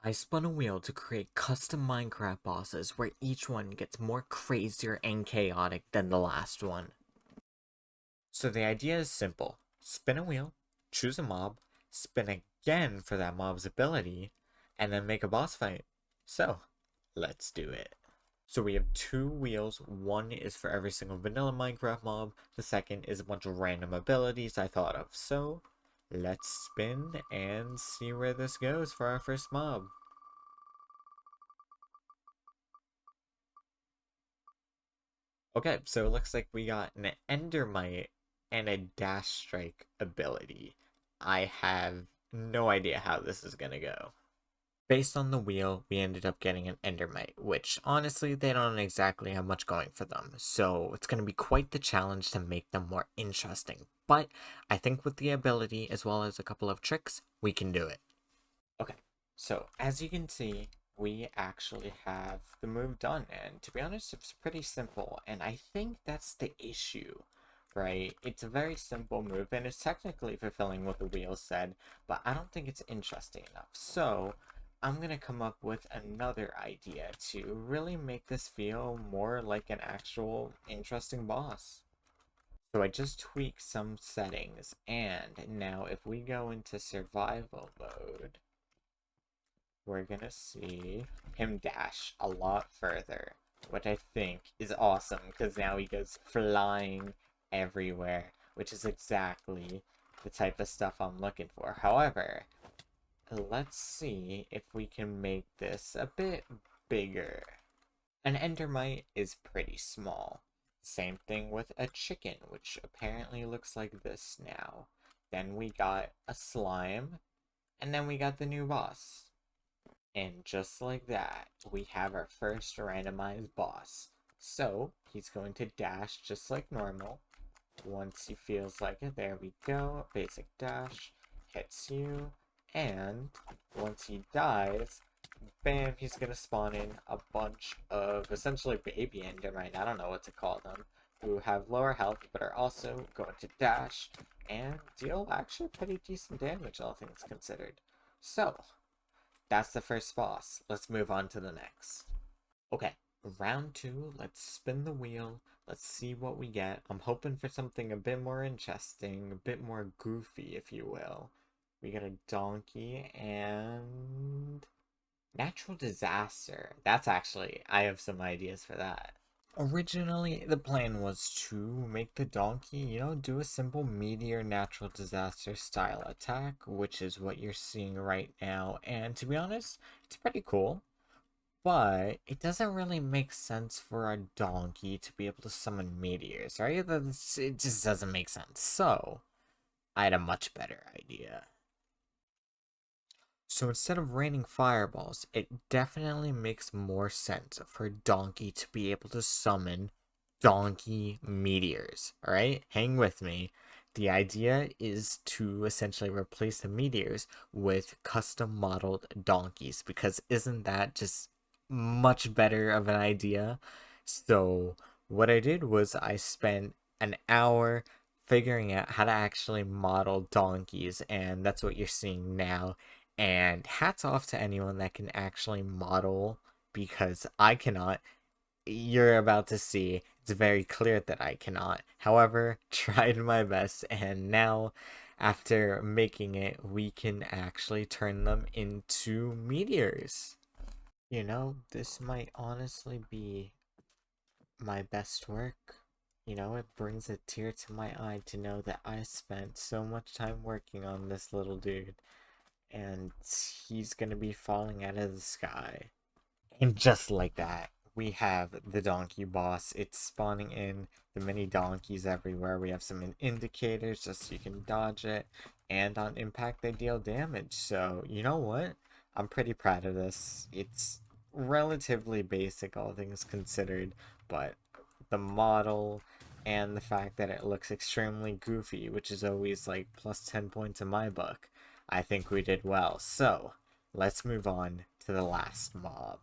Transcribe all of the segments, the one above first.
I spun a wheel to create custom Minecraft bosses where each one gets more crazier and chaotic than the last one. So the idea is simple. Spin a wheel, choose a mob, spin again for that mob's ability, and then make a boss fight. So, let's do it. So we have two wheels. One is for every single vanilla Minecraft mob. The second is a bunch of random abilities I thought of. So, let's spin and see where this goes for our first mob. Okay, so it looks like we got an Endermite and a Dash Strike ability. I have no idea how this is gonna go. Based on the wheel, we ended up getting an Endermite, which honestly, they don't exactly have much going for them. So it's gonna be quite the challenge to make them more interesting. But I think with the ability, as well as a couple of tricks, we can do it. Okay, so as you can see, we actually have the move done, and to be honest, it's pretty simple, and I think that's the issue, right? It's a very simple move, and it's technically fulfilling what the wheel said, but I don't think it's interesting enough. So, I'm gonna come up with another idea to really make this feel more like an actual interesting boss. So I just tweaked some settings, and now if we go into survival mode, we're gonna see him dash a lot further, which I think is awesome because now he goes flying everywhere, which is exactly the type of stuff I'm looking for. However, let's see if we can make this a bit bigger. An endermite is pretty small. Same thing with a chicken, which apparently looks like this now. Then we got a slime, and then we got the new boss. And just like that, we have our first randomized boss. So, he's going to dash just like normal. Once he feels like it, there we go. Basic dash, hits you, and once he dies, bam, he's gonna spawn in a bunch of essentially baby endermite, I don't know what to call them, who have lower health but are also going to dash and deal actually pretty decent damage, all things considered. So, that's the first boss. Let's move on to the next. Okay, round two. Let's spin the wheel. Let's see what we get. I'm hoping for something a bit more interesting, a bit more goofy, if you will. We get a donkey and natural disaster. That's actually, I have some ideas for that. Originally, the plan was to make the donkey, do a simple meteor natural disaster style attack, which is what you're seeing right now. And to be honest, it's pretty cool. But it doesn't really make sense for a donkey to be able to summon meteors, right? It just doesn't make sense. So, I had a much better idea. So instead of raining fireballs, it definitely makes more sense for Donkey to be able to summon Donkey meteors. Alright? Hang with me. The idea is to essentially replace the meteors with custom modeled donkeys, because isn't that just much better of an idea? So, what I did was I spent an hour figuring out how to actually model donkeys, and that's what you're seeing now. And hats off to anyone that can actually model, because I cannot. You're about to see, it's very clear that I cannot. However, tried my best, and now, after making it, we can actually turn them into meteors. This might honestly be my best work. It brings a tear to my eye to know that I spent so much time working on this little dude, and he's gonna be falling out of the sky. And just like that, we have the donkey boss. It's spawning in the mini donkeys everywhere. We have some indicators just so you can dodge it. And on impact, they deal damage. So, you know what? I'm pretty proud of this. It's relatively basic, all things considered, but the model and the fact that it looks extremely goofy, which is always like plus 10 points in my book, I think we did well. So, let's move on to the last mob.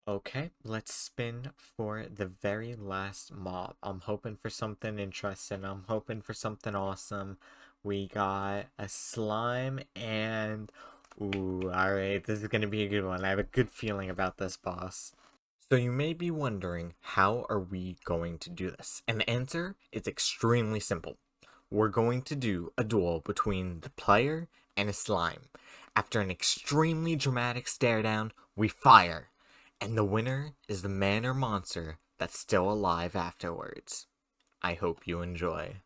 Okay, let's spin for the very last mob. I'm hoping for something interesting. I'm hoping for something awesome. We got a slime and... Ooh, alright, this is gonna be a good one. I have a good feeling about this, boss. So you may be wondering, how are we going to do this? And the answer is extremely simple. We're going to do a duel between the player and a slime. After an extremely dramatic stare down, we fire. And the winner is the man or monster that's still alive afterwards. I hope you enjoy.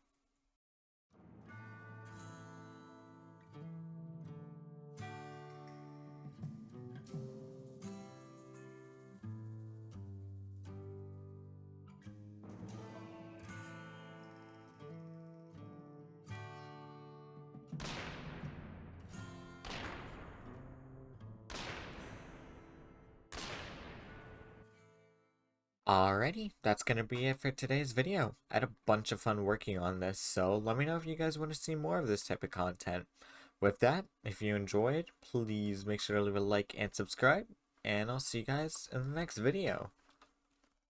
Alrighty, that's gonna be it for today's video. I had a bunch of fun working on this, so let me know if you guys want to see more of this type of content. With that, if you enjoyed, please make sure to leave a like and subscribe, and I'll see you guys in the next video.